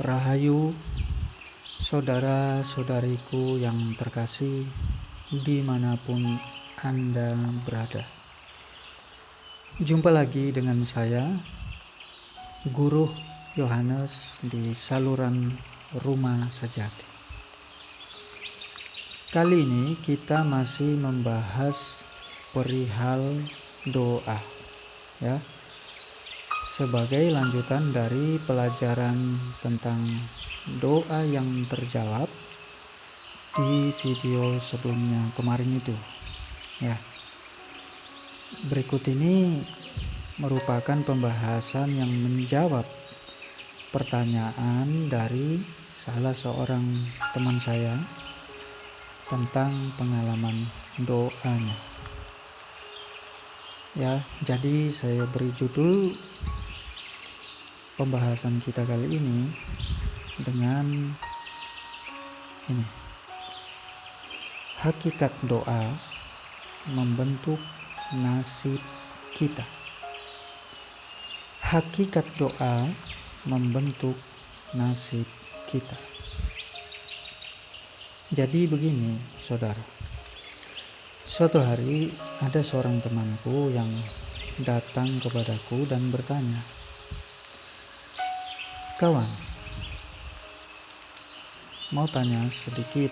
Rahayu, saudara-saudariku yang terkasih, dimanapun Anda berada. Jumpa lagi dengan saya, Guru Yohanes di saluran Rumah Sejati. Kali ini kita masih membahas perihal doa, ya. Sebagai lanjutan dari pelajaran tentang doa yang terjawab di video sebelumnya kemarin itu, ya. Berikut ini merupakan pembahasan yang menjawab pertanyaan dari salah seorang teman saya tentang pengalaman doanya. Ya, jadi saya beri judul pembahasan kita kali ini dengan ini: hakikat doa membentuk nasib kita. Hakikat doa membentuk nasib kita. Jadi begini, saudara. Suatu hari ada seorang temanku yang datang kepadaku dan bertanya, "Kawan, mau tanya sedikit,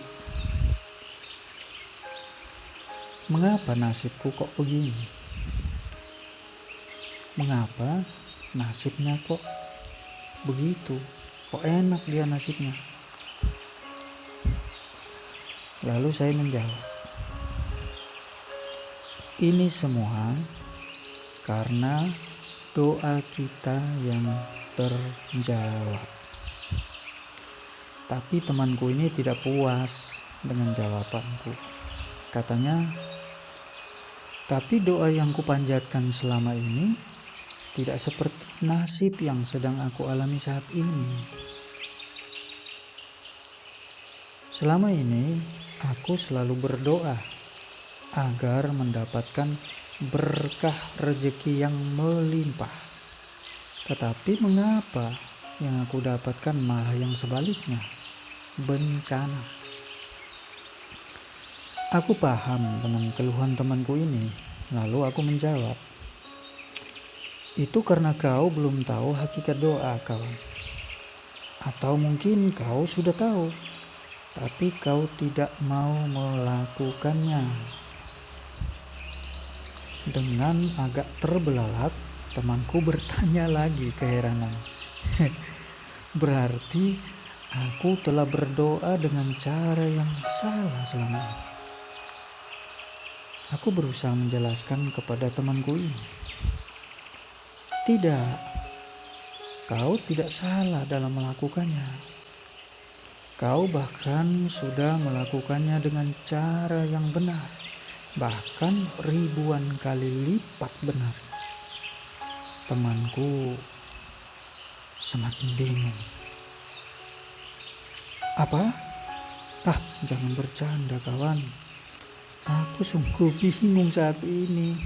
mengapa nasibku kok begini? Mengapa nasibnya kok begitu? Kok enak dia nasibnya?" Lalu saya menjawab, ini semua karena doa kita yang terjawab. Tapi temanku ini tidak puas dengan jawabanku. Katanya, tapi doa yang kupanjatkan selama ini tidak seperti nasib yang sedang aku alami saat ini. Selama ini aku selalu berdoa agar mendapatkan berkah rezeki yang melimpah. Tetapi mengapa yang aku dapatkan malah yang sebaliknya, bencana? Aku paham dengan keluhan temanku ini, lalu aku menjawab, itu karena kau belum tahu hakikat doa, kawan. Atau mungkin kau sudah tahu, tapi kau tidak mau melakukannya. Dengan agak terbelalak, temanku bertanya lagi keheranan. Berarti aku telah berdoa dengan cara yang salah selama ini. Aku berusaha menjelaskan kepada temanku ini. Tidak, kau tidak salah dalam melakukannya. Kau bahkan sudah melakukannya dengan cara yang benar, bahkan ribuan kali lipat benar. Temanku semakin bingung. Apa? Jangan bercanda, kawan. Aku sungguh bingung saat ini.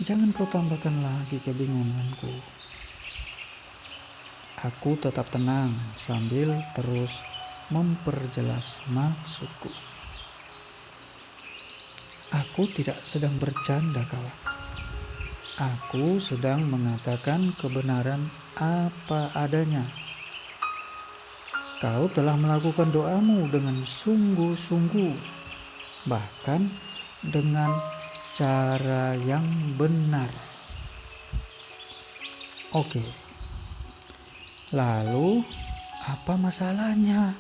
Jangan kau tambahkan lagi kebingunganku. Aku tetap tenang sambil terus memperjelas maksudku. Aku tidak sedang bercanda, kawan. Aku sedang mengatakan kebenaran apa adanya. Kau telah melakukan doamu dengan sungguh-sungguh, bahkan dengan cara yang benar. Oke. Lalu, apa masalahnya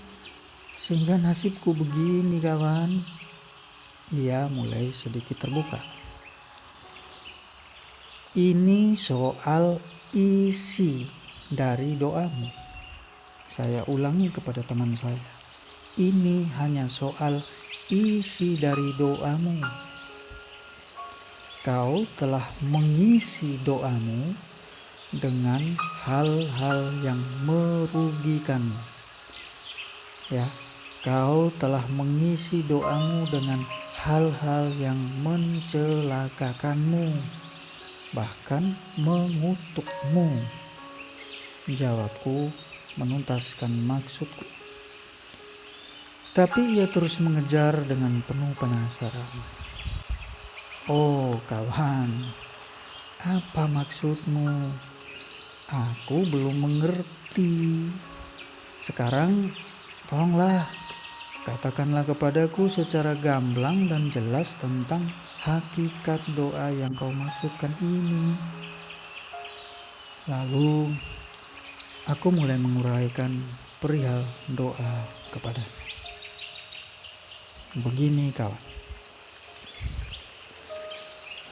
sehingga nasibku begini, kawan? Ia mulai sedikit terbuka. Ini soal isi dari doamu. Saya ulangi kepada teman saya. Ini hanya soal isi dari doamu. Kau telah mengisi doamu dengan hal-hal yang merugikanmu. Ya, kau telah mengisi doamu dengan hal-hal yang mencelakakanmu, bahkan mengutukmu. Jawabku, menuntaskan maksudku. Tapi ia terus mengejar dengan penuh penasaran. Oh kawan, apa maksudmu? Aku belum mengerti. Sekarang tolonglah katakanlah kepadaku secara gamblang dan jelas tentang hakikat doa yang kau maksudkan ini. Lalu aku mulai menguraikan perihal doa kepadanya. Begini kawan,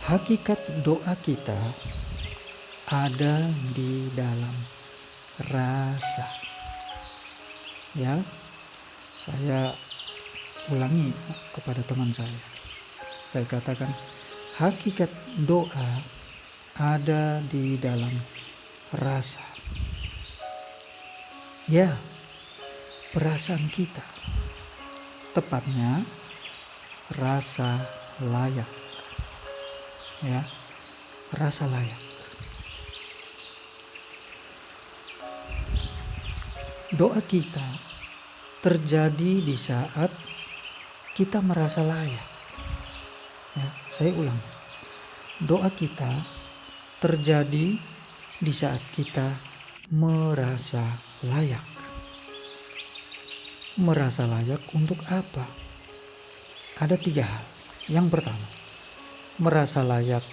hakikat doa kita ada di dalam rasa. Ya, saya ulangi kepada teman saya. Saya katakan hakikat doa ada di dalam rasa. Ya, perasaan kita. Tepatnya rasa layak. Ya, rasa layak. Doa kita terjadi di saat kita merasa layak. Ya, saya ulang. Doa kita terjadi di saat kita merasa layak. Merasa layak untuk apa? Ada 3 hal. Yang pertama, merasa layak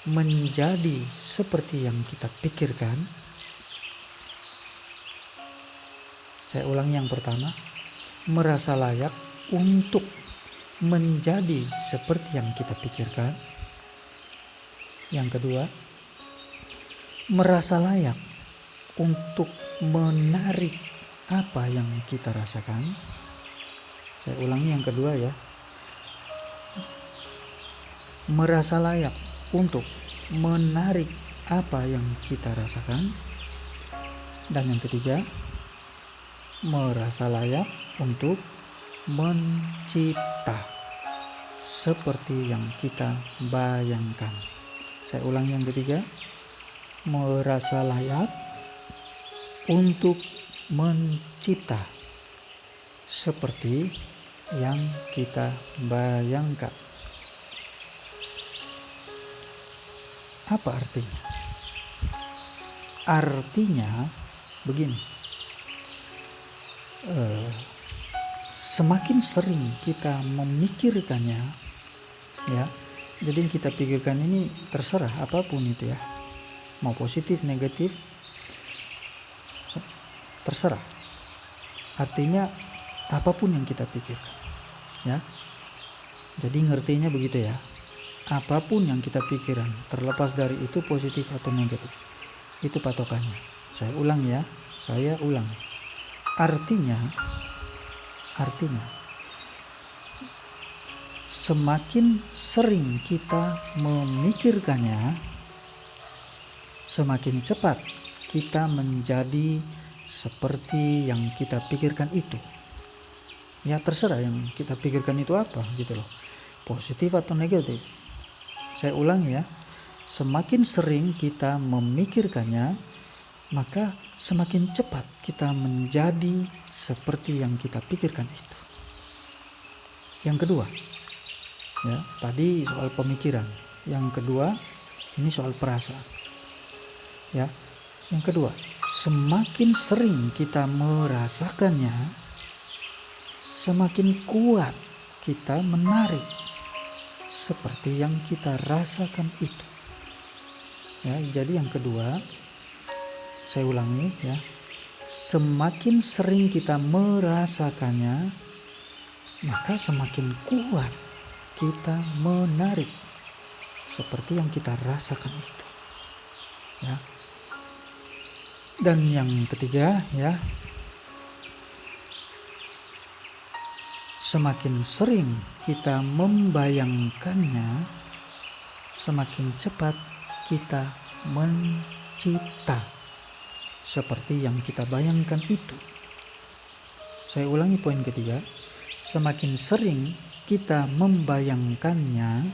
menjadi seperti yang kita pikirkan. Saya ulangi yang pertama, merasa layak untuk menjadi seperti yang kita pikirkan. Yang kedua, merasa layak untuk menarik apa yang kita rasakan. Saya ulangi yang kedua ya. Merasa layak untuk menarik apa yang kita rasakan. Dan yang ketiga, merasa layak untuk mencipta seperti yang kita bayangkan. Saya ulangi yang ketiga, merasa layak untuk mencipta seperti yang kita bayangkan. Apa artinya? Artinya begini, semakin sering kita memikirkannya, ya, jadi yang kita pikirkan ini terserah apapun itu ya, mau positif negatif terserah. Artinya apapun yang kita pikirkan, ya. Jadi ngertinya begitu ya. Apapun yang kita pikirkan, terlepas dari itu positif atau negatif, itu patokannya. Saya ulang ya, saya ulang. Artinya semakin sering kita memikirkannya, semakin cepat kita menjadi seperti yang kita pikirkan itu. Ya terserah yang kita pikirkan itu apa gitu loh, positif atau negatif. Saya ulang ya, semakin sering kita memikirkannya, maka semakin cepat kita menjadi seperti yang kita pikirkan itu. Yang kedua, ya tadi soal pemikiran. Yang kedua, ini soal perasaan. Ya, yang kedua, semakin sering kita merasakannya, semakin kuat kita menarik seperti yang kita rasakan itu. Ya, jadi yang kedua, saya ulangi ya, semakin sering kita merasakannya, maka semakin kuat kita menarik seperti yang kita rasakan itu. Ya. Dan yang ketiga ya, semakin sering kita membayangkannya, semakin cepat kita mencipta seperti yang kita bayangkan itu. Saya ulangi poin ketiga, semakin sering kita membayangkannya,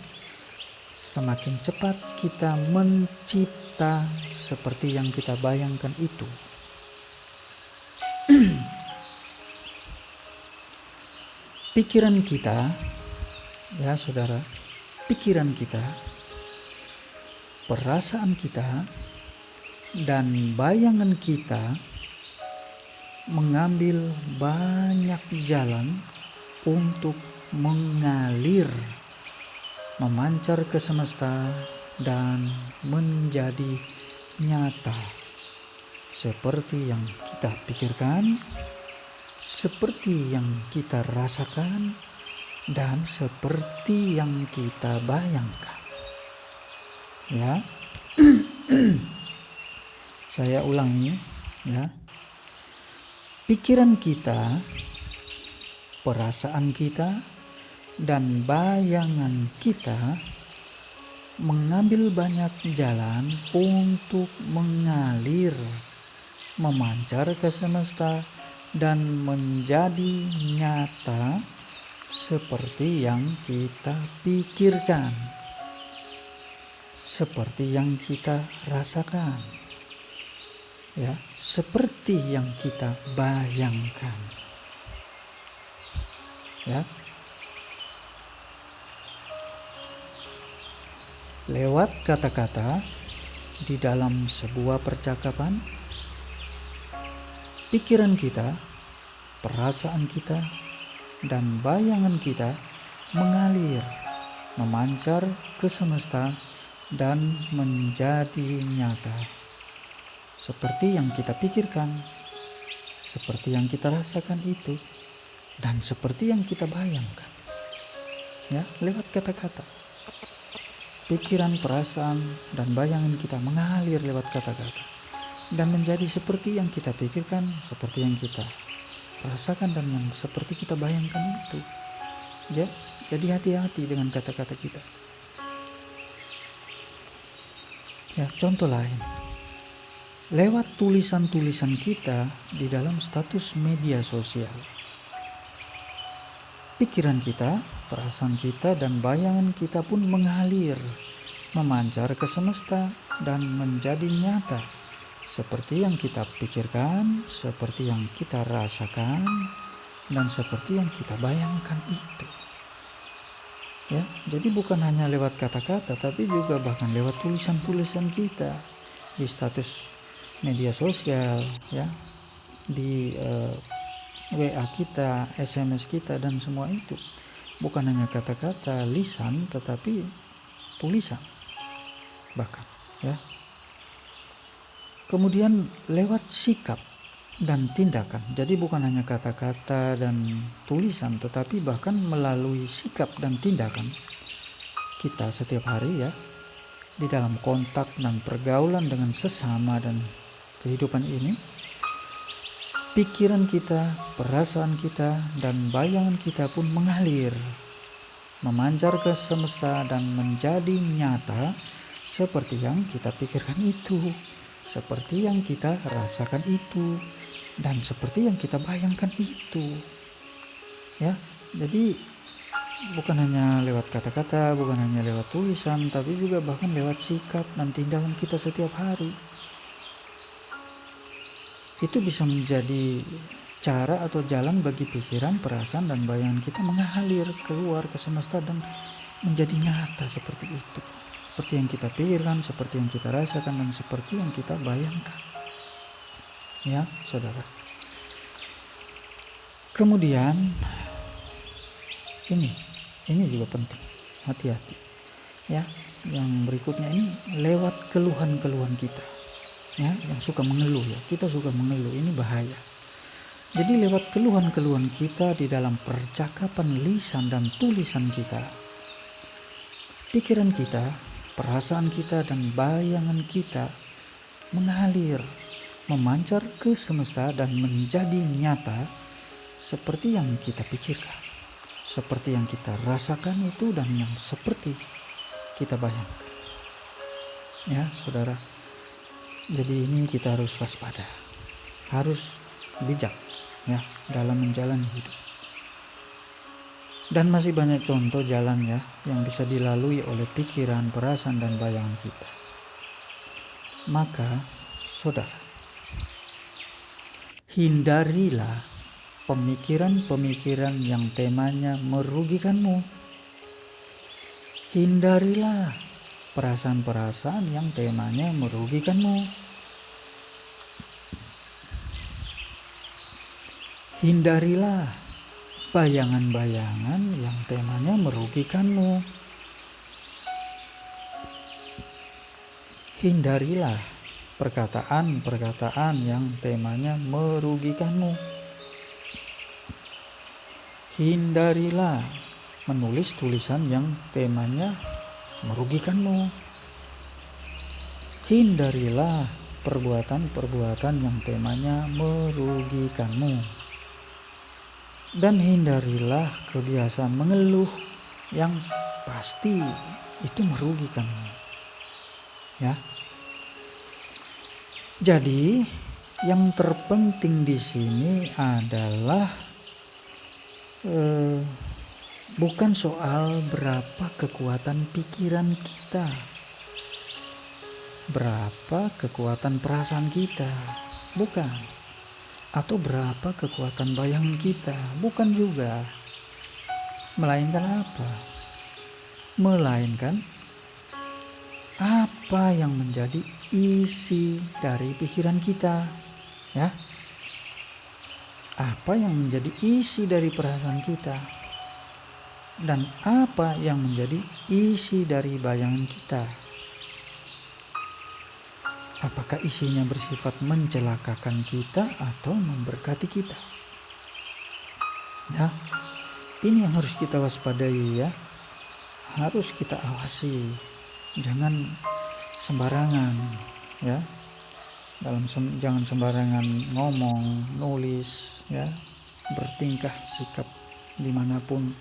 semakin cepat kita mencipta seperti yang kita bayangkan itu. pikiran kita, ya saudara, pikiran kita, perasaan kita, dan bayangan kita mengambil banyak jalan untuk mengalir, memancar ke semesta, dan menjadi nyata seperti yang kita pikirkan, seperti yang kita rasakan, dan seperti yang kita bayangkan. Ya, saya ulangi ya. Pikiran kita, perasaan kita, dan bayangan kita mengambil banyak jalan untuk mengalir, memancar ke semesta, dan menjadi nyata seperti yang kita pikirkan, seperti yang kita rasakan, ya, seperti yang kita bayangkan. Ya. Lewat kata-kata di dalam sebuah percakapan, pikiran kita, perasaan kita, dan bayangan kita mengalir, memancar ke semesta, dan menjadi nyata seperti yang kita pikirkan, seperti yang kita rasakan itu, dan seperti yang kita bayangkan. Ya, lewat kata-kata, pikiran, perasaan, dan bayangan kita mengalir lewat kata-kata dan menjadi seperti yang kita pikirkan, seperti yang kita rasakan, dan yang seperti kita bayangkan itu. Ya, jadi hati-hati dengan kata-kata kita. Ya, contoh lain, lewat tulisan-tulisan kita di dalam status media sosial, pikiran kita, perasaan kita, dan bayangan kita pun mengalir, memancar ke semesta, dan menjadi nyata seperti yang kita pikirkan, seperti yang kita rasakan, dan seperti yang kita bayangkan itu. Ya, jadi bukan hanya lewat kata-kata, tapi juga bahkan lewat tulisan-tulisan kita di status media sosial, ya, di WA kita, SMS kita, dan semua itu bukan hanya kata-kata lisan, tetapi tulisan bahkan, ya. Kemudian lewat sikap dan tindakan. Jadi bukan hanya kata-kata dan tulisan, tetapi bahkan melalui sikap dan tindakan kita setiap hari, ya, di dalam kontak dan pergaulan dengan sesama dan kehidupan ini. Pikiran kita, perasaan kita, dan bayangan kita pun mengalir, memancar ke semesta, dan menjadi nyata seperti yang kita pikirkan itu, seperti yang kita rasakan itu, dan seperti yang kita bayangkan itu. Ya, jadi bukan hanya lewat kata-kata, bukan hanya lewat tulisan, tapi juga bahkan lewat sikap dan tindakan kita setiap hari. Itu bisa menjadi cara atau jalan bagi pikiran, perasaan, dan bayangan kita mengalir keluar ke semesta dan menjadi nyata seperti itu. Seperti yang kita pikirkan, seperti yang kita rasakan, dan seperti yang kita bayangkan. Ya, saudara. Kemudian ini juga penting. Hati-hati. Ya, yang berikutnya ini lewat keluhan-keluhan kita. Ya, yang suka mengeluh, ya, kita suka mengeluh, ini bahaya. Jadi lewat keluhan-keluhan kita di dalam percakapan lisan dan tulisan kita, pikiran kita, perasaan kita, dan bayangan kita mengalir, memancar ke semesta, dan menjadi nyata seperti yang kita pikirkan, seperti yang kita rasakan itu, dan yang seperti kita bayangkan. Ya, saudara. Jadi ini kita harus waspada, harus bijak, ya, dalam menjalani hidup. Dan masih banyak contoh jalan, ya, yang bisa dilalui oleh pikiran, perasaan, dan bayangan kita. Maka, saudara, hindarilah pemikiran-pemikiran yang temanya merugikanmu. Hindarilah perasaan-perasaan yang temanya merugikanmu. Hindarilah bayangan-bayangan yang temanya merugikanmu. Hindarilah perkataan-perkataan yang temanya merugikanmu. Hindarilah menulis tulisan yang temanya merugikanmu. Hindarilah perbuatan-perbuatan yang temanya merugikanmu. Dan hindarilah kebiasaan mengeluh yang pasti itu merugikanmu. Ya. Jadi, yang terpenting di sini adalah bukan soal berapa kekuatan pikiran kita, berapa kekuatan perasaan kita, bukan. Atau berapa kekuatan bayangan kita, bukan juga. Melainkan apa? Melainkan apa yang menjadi isi dari pikiran kita, ya. Apa yang menjadi isi dari perasaan kita, dan apa yang menjadi isi dari bayangan kita. Apakah isinya bersifat mencelakakan kita atau memberkati kita? Ya, ini yang harus kita waspadai, ya. Harus kita awasi. Jangan sembarangan, ya. Jangan sembarangan ngomong, nulis, ya, bertingkah sikap dimanapun.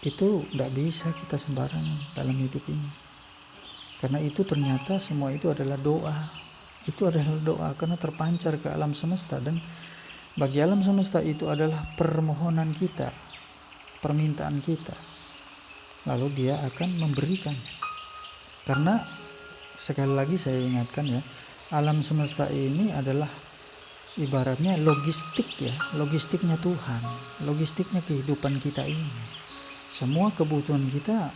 Itu tidak bisa kita sembarangan dalam hidup ini. Karena itu ternyata semua itu adalah doa. Itu adalah doa karena terpancar ke alam semesta, dan bagi alam semesta itu adalah permohonan kita, permintaan kita. Lalu dia akan memberikan. Karena sekali lagi saya ingatkan, ya, alam semesta ini adalah ibaratnya logistik, ya, logistiknya Tuhan, logistiknya kehidupan kita ini. Semua kebutuhan kita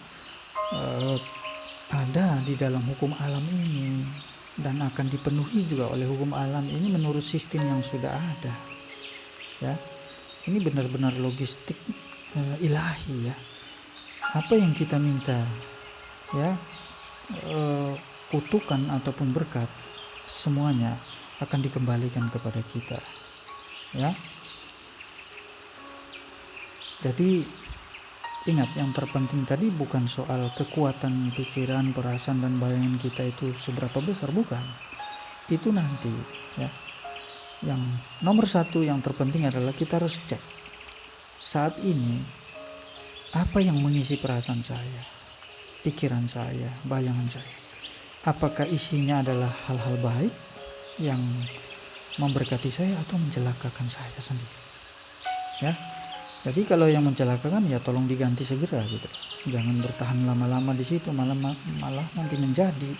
ada di dalam hukum alam ini, dan akan dipenuhi juga oleh hukum alam ini menurut sistem yang sudah ada, ya. Ini benar-benar logistik ilahi, ya. Apa yang kita minta, ya, kutukan ataupun berkat, semuanya akan dikembalikan kepada kita, ya. Jadi ingat, yang terpenting tadi bukan soal kekuatan pikiran, perasaan, dan bayangan kita itu seberapa besar, bukan. Itu nanti, ya. Yang nomor satu yang terpenting adalah kita harus cek saat ini apa yang mengisi perasaan saya, pikiran saya, bayangan saya. Apakah isinya adalah hal-hal baik yang memberkati saya atau mencelakakan saya sendiri, ya. Jadi kalau yang mencelakakan, ya tolong diganti segera, gitu. Jangan bertahan lama-lama di situ, malah nanti menjadi,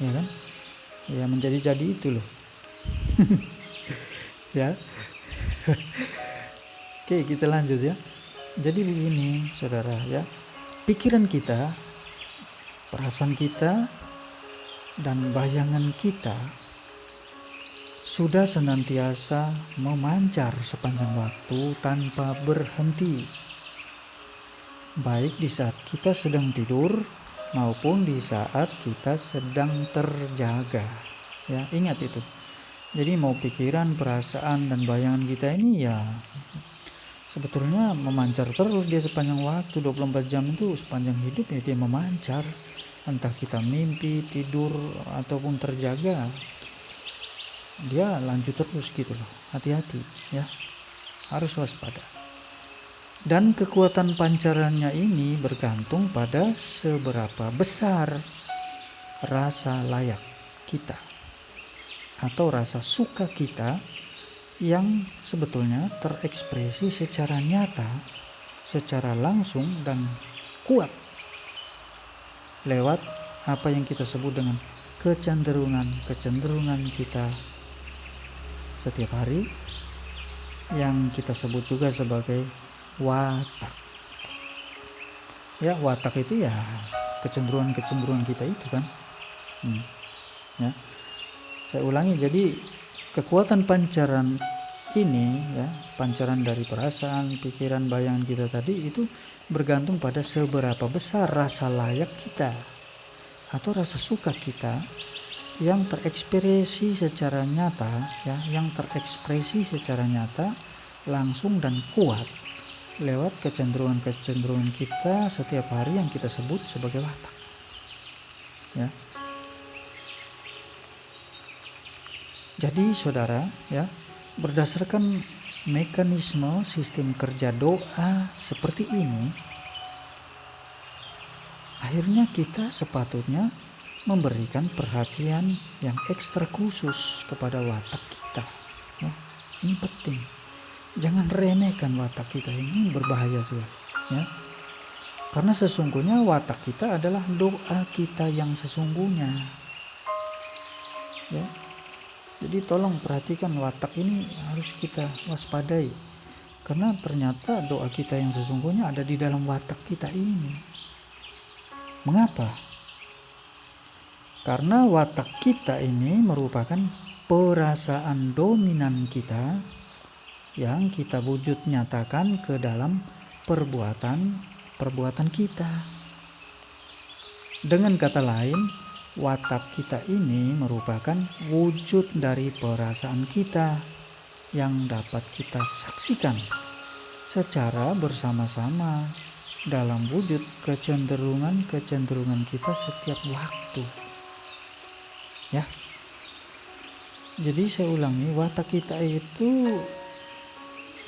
ya kan? Ya menjadi itu loh. Ya. Oke, kita lanjut, ya. Jadi begini, saudara, ya. Pikiran kita, perasaan kita, dan bayangan kita sudah senantiasa memancar sepanjang waktu tanpa berhenti, baik di saat kita sedang tidur maupun di saat kita sedang terjaga, ya. Ingat itu. Jadi mau pikiran, perasaan, dan bayangan kita ini, ya, sebetulnya memancar terus dia sepanjang waktu. 24 jam itu sepanjang hidup, ya, dia memancar. Entah kita mimpi, tidur, ataupun terjaga, dia lanjut terus, gitu loh. Hati-hati, ya, harus waspada. Dan kekuatan pancarannya ini bergantung pada seberapa besar rasa layak kita atau rasa suka kita yang sebetulnya terekspresi secara nyata, secara langsung dan kuat lewat apa yang kita sebut dengan kecenderungan kita setiap hari, yang kita sebut juga sebagai watak. Ya, watak itu ya kecenderungan kita itu kan. Ya. Saya ulangi, jadi kekuatan pancaran ini ya, pancaran dari perasaan, pikiran, bayangan kita tadi itu bergantung pada seberapa besar rasa layak kita atau rasa suka kita yang terekspresi secara nyata ya, langsung dan kuat lewat kecenderungan kita setiap hari yang kita sebut sebagai watak. Ya. Jadi saudara ya, berdasarkan mekanisme sistem kerja doa seperti ini, akhirnya kita sepatutnya memberikan perhatian yang ekstra khusus kepada watak kita. Ya, ini penting. Jangan remehkan watak kita, ini berbahaya sih. Ya. Karena sesungguhnya watak kita adalah doa kita yang sesungguhnya. Ya. Jadi tolong perhatikan, watak ini harus kita waspadai. Karena ternyata doa kita yang sesungguhnya ada di dalam watak kita ini. Mengapa? Karena watak kita ini merupakan perasaan dominan kita yang kita wujud nyatakan ke dalam perbuatan kita. Dengan kata lain, watak kita ini merupakan wujud dari perasaan kita yang dapat kita saksikan secara bersama-sama dalam wujud kecenderungan kita setiap waktu. Ya. Jadi saya ulangi, watak kita itu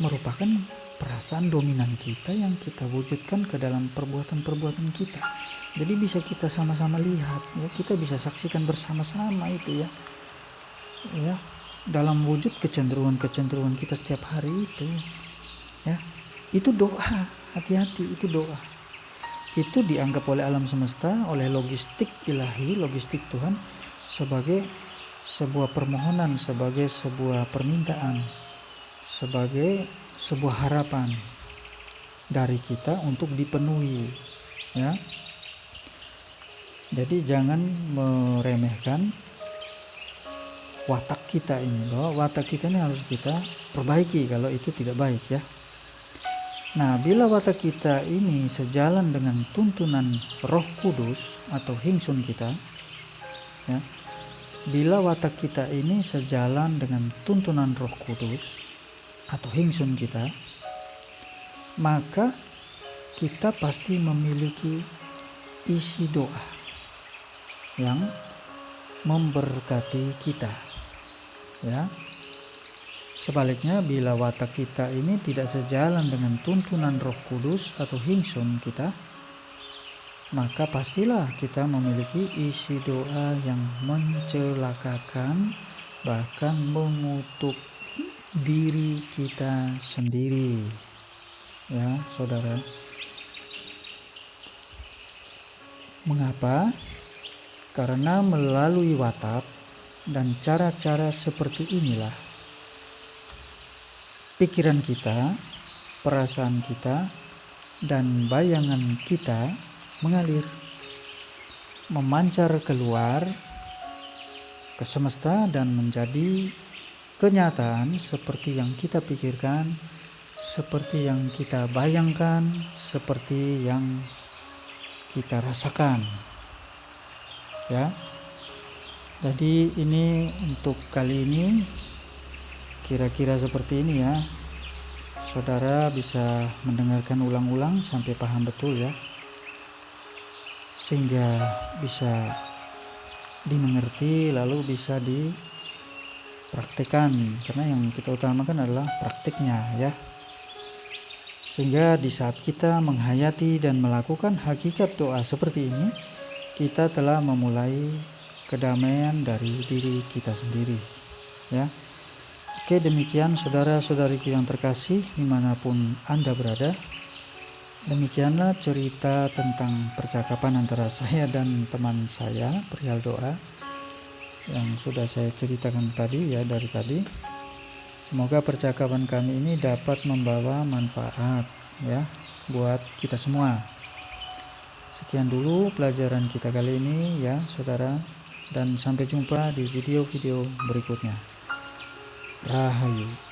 merupakan perasaan dominan kita yang kita wujudkan ke dalam perbuatan kita. Jadi bisa kita sama-sama lihat ya, kita bisa saksikan bersama-sama itu ya. Ya, dalam wujud kecenderungan kita setiap hari itu. Ya. Itu doa, hati-hati, itu doa. Itu dianggap oleh alam semesta, oleh logistik ilahi, logistik Tuhan sebagai sebuah permohonan, sebagai sebuah permintaan, sebagai sebuah harapan dari kita untuk dipenuhi. Ya. Jadi jangan meremehkan watak kita ini, bahwa watak kita ini harus kita perbaiki kalau itu tidak baik ya. Nah, bila watak kita ini sejalan dengan tuntunan Roh Kudus atau hingsun kita, ya, bila watak kita ini sejalan dengan tuntunan Roh Kudus atau hingsun kita, maka kita pasti memiliki isi doa yang memberkati kita. Ya. Sebaliknya, bila watak kita ini tidak sejalan dengan tuntunan Roh Kudus atau hingsun kita, maka pastilah kita memiliki isi doa yang mencelakakan, bahkan mengutuk diri kita sendiri. Ya, saudara. Mengapa? Karena melalui watak dan cara-cara seperti inilah pikiran kita, perasaan kita, dan bayangan kita mengalir, memancar keluar ke semesta dan menjadi kenyataan seperti yang kita pikirkan, seperti yang kita bayangkan, seperti yang kita rasakan. Ya. Jadi ini untuk kali ini kira-kira seperti ini ya. Saudara bisa mendengarkan ulang-ulang sampai paham betul ya. Sehingga bisa dimengerti lalu bisa dipraktikkan, karena yang kita utamakan adalah praktiknya ya. Sehingga di saat kita menghayati dan melakukan hakikat doa seperti ini, kita telah memulai kedamaian dari diri kita sendiri ya. Oke, demikian saudara-saudariku yang terkasih dimanapun Anda berada. Demikianlah cerita tentang percakapan antara saya dan teman saya perihal doa yang sudah saya ceritakan tadi ya, dari tadi. Semoga percakapan kami ini dapat membawa manfaat ya buat kita semua. Sekian dulu pelajaran kita kali ini ya saudara, dan sampai jumpa di video-video berikutnya. Rahayu.